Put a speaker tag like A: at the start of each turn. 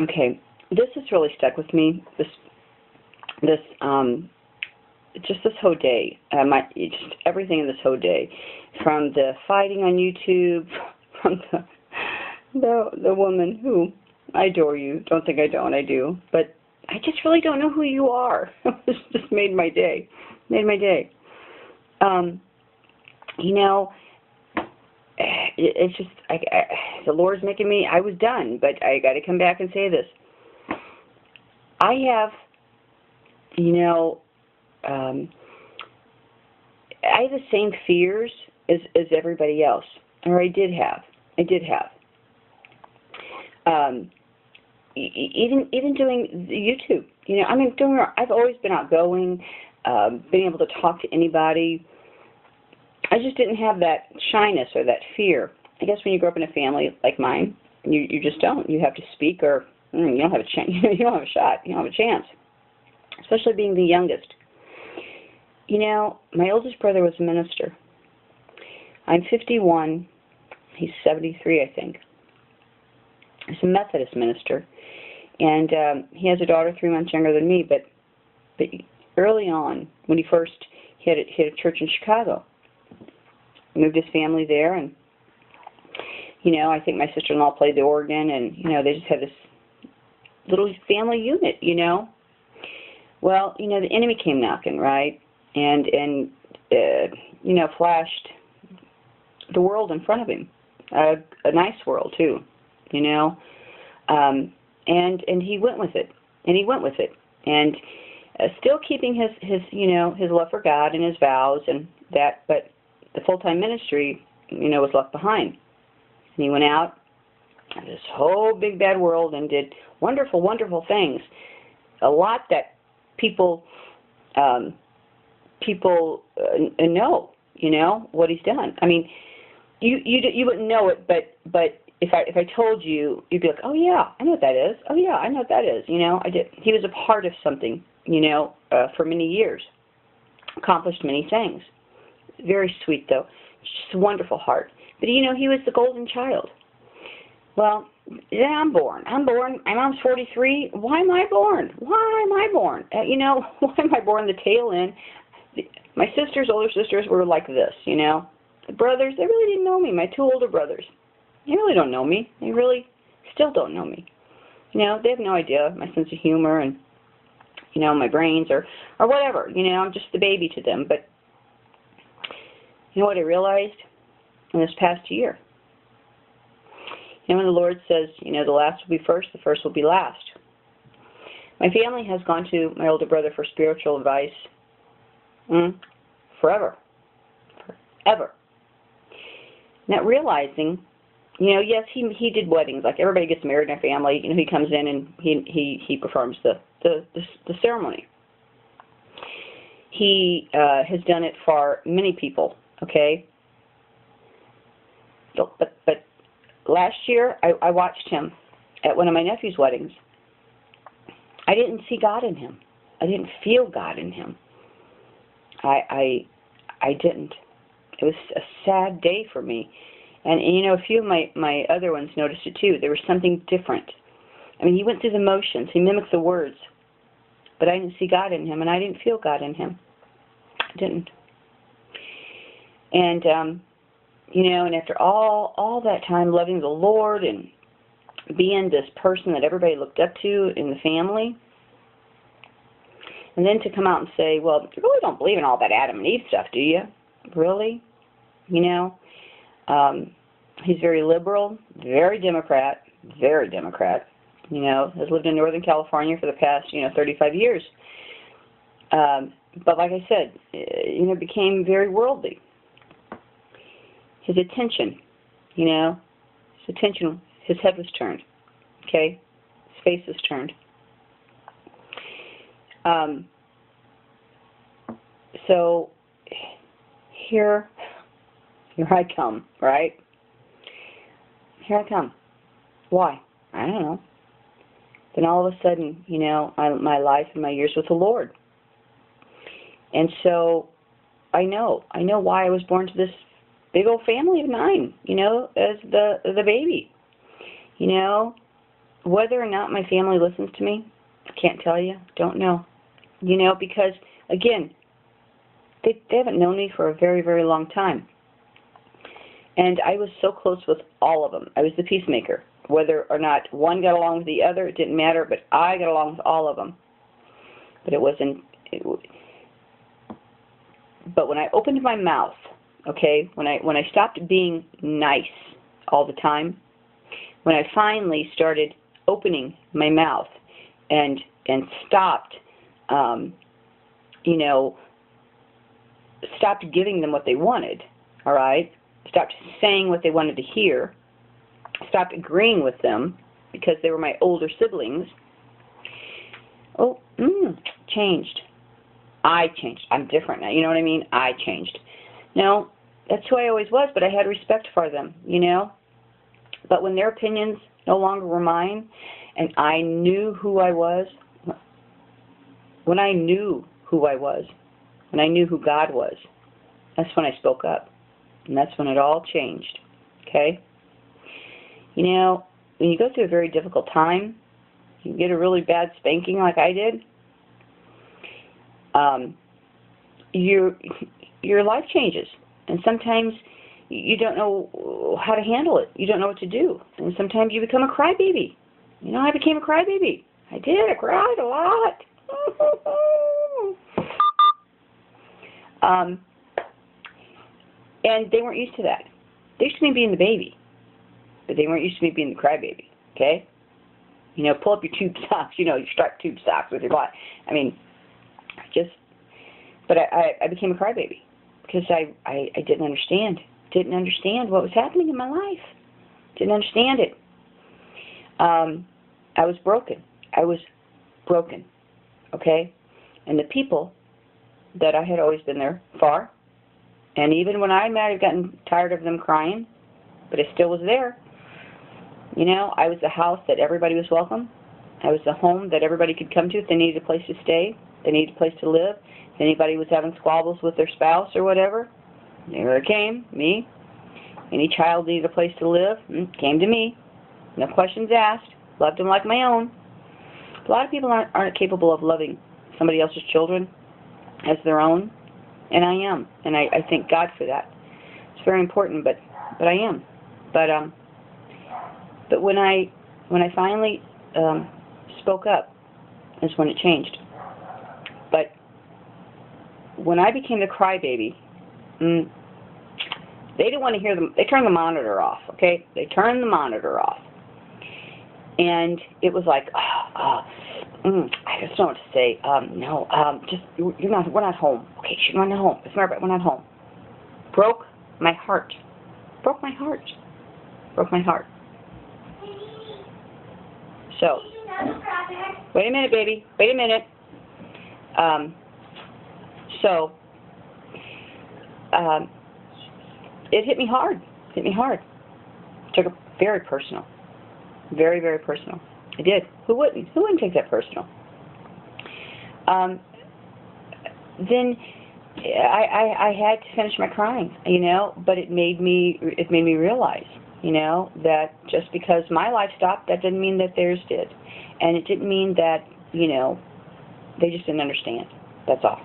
A: Okay, this has really stuck with me. This just this whole day, just everything in this whole day, from the fighting on YouTube, from the woman who, I adore you. Don't think I don't. I do, but I just really don't know who you are. This just made my day. Made my day. Um, you know, it's just the Lord's making me. I was done, but I got to come back and say this. I have, you know, I have the same fears as everybody else, or I did have. I did have. Even doing YouTube, you know, I mean, I've always been outgoing, being able to talk to anybody. I just didn't have that shyness or that fear. I guess when you grow up in a family like mine, you just don't. You have to speak, or you don't have a chance. You don't have a shot. You don't have a chance. Especially being the youngest. You know, my oldest brother was a minister. I'm 51. He's 73, I think. He's a Methodist minister, and he has a daughter 3 months younger than me. But early on, when he had a church in Chicago, moved his family there, and you know, I think my sister-in-law played the organ, and you know, they just had this little family unit, you know. Well, you know, the enemy came knocking, right, and you know, flashed the world in front of him, a nice world too, you know, and he went with it, and still keeping his you know, his love for God and his vows and that, but the full-time ministry, you know, was left behind. And he went out in this whole big bad world and did wonderful, wonderful things. A lot that people know, you know, what he's done. I mean, you wouldn't know it, but if I told you, you'd be like, oh yeah, I know what that is. Oh yeah, I know what that is. You know, I did. He was a part of something, you know, for many years. Accomplished many things. Very sweet though, just a wonderful heart. But you know, he was the golden child. Well, then I'm born. My mom's 43. Why am I born? You know, why am I born the tail end? My older sisters were like this, you know. The brothers, they really didn't know me. My 2 older brothers, they really don't know me. They really still don't know me. You know, they have no idea my sense of humor and, you know, my brains or whatever. You know, I'm just the baby to them. But you know what I realized in this past year? You know, when the Lord says, you know, the last will be first, the first will be last. My family has gone to my older brother for spiritual advice forever. Not realizing, you know, yes, he did weddings. Like everybody gets married in a family. You know, he comes in and he performs the ceremony. He has done it for many people. Okay. But last year I watched him at one of my nephew's weddings. I didn't see God in him. I didn't feel God in him. I didn't. It was a sad day for me. And you know, a few of my other ones noticed it too. There was something different. I mean, he went through the motions. He mimicked the words. But I didn't see God in him, and I didn't feel God in him. I didn't. And, you know, and after all that time loving the Lord and being this person that everybody looked up to in the family, and then to come out and say, well, you really don't believe in all that Adam and Eve stuff, do you? Really? You know, he's very liberal, very Democrat, you know, has lived in Northern California for the past, you know, 35 years. But like I said, you know, became very worldly. His attention, you know, his head was turned, okay? His face was turned. So here I come, right? Here I come. Why? I don't know. Then all of a sudden, you know, my life and my years with the Lord. And so I know why I was born to this big old family of 9, you know, as the baby. You know, whether or not my family listens to me, I can't tell you. Don't know. You know, because, again, they haven't known me for a very, very long time. And I was so close with all of them. I was the peacemaker. Whether or not one got along with the other, it didn't matter, but I got along with all of them. But it wasn't... But when I opened my mouth, okay, when I stopped being nice all the time, when I finally started opening my mouth and stopped, you know, stopped giving them what they wanted, all right, stopped saying what they wanted to hear, stopped agreeing with them because they were my older siblings. Oh, changed. I changed. I'm different now. You know what I mean? I changed. No, that's who I always was, but I had respect for them, you know? But when their opinions no longer were mine, and I knew who I was, when I knew who I was, when I knew who God was, that's when I spoke up. And that's when it all changed, okay? You know, when you go through a very difficult time, you get a really bad spanking like I did, your life changes. And sometimes you don't know how to handle it. You don't know what to do. And sometimes you become a crybaby. You know, I became a crybaby. I did. I cried a lot. And they weren't used to that. They used to me being the baby. But they weren't used to me being the crybaby. Okay? You know, pull up your tube socks. You know, your striped tube socks with your body. I mean, but I became a crybaby because I didn't understand. Didn't understand what was happening in my life. Didn't understand it. I was broken. I was broken. Okay? And the people that I had always been there for, and even when I might have gotten tired of them crying, but I still was there. You know, I was the house that everybody was welcome. I was the home that everybody could come to if they needed a place to stay, if they needed a place to live. If anybody was having squabbles with their spouse or whatever, there it came, me. Any child needed a place to live, came to me. No questions asked. Loved them like my own. A lot of people aren't capable of loving somebody else's children as their own, and I am, and I thank God for that. It's very important, but I am. But when I finally spoke up, is when it changed. But when I became the crybaby, they didn't want to hear them. They turned the monitor off. Okay, they turned the monitor off, and it was like, I just don't know what to say. No, just you're not. We're not home. Okay, we're not home. It's we're not home. Broke my heart. Broke my heart. Broke my heart. So, wait a minute, baby. Wait a minute. It hit me hard. Hit me hard. Took it very personal. Very, very personal. I did. Who wouldn't? Who wouldn't take that personal? Then I had to finish my crying, you know, but it made me realize, you know, that just because my life stopped, that didn't mean that theirs did. And it didn't mean that, you know, they just didn't understand. That's all.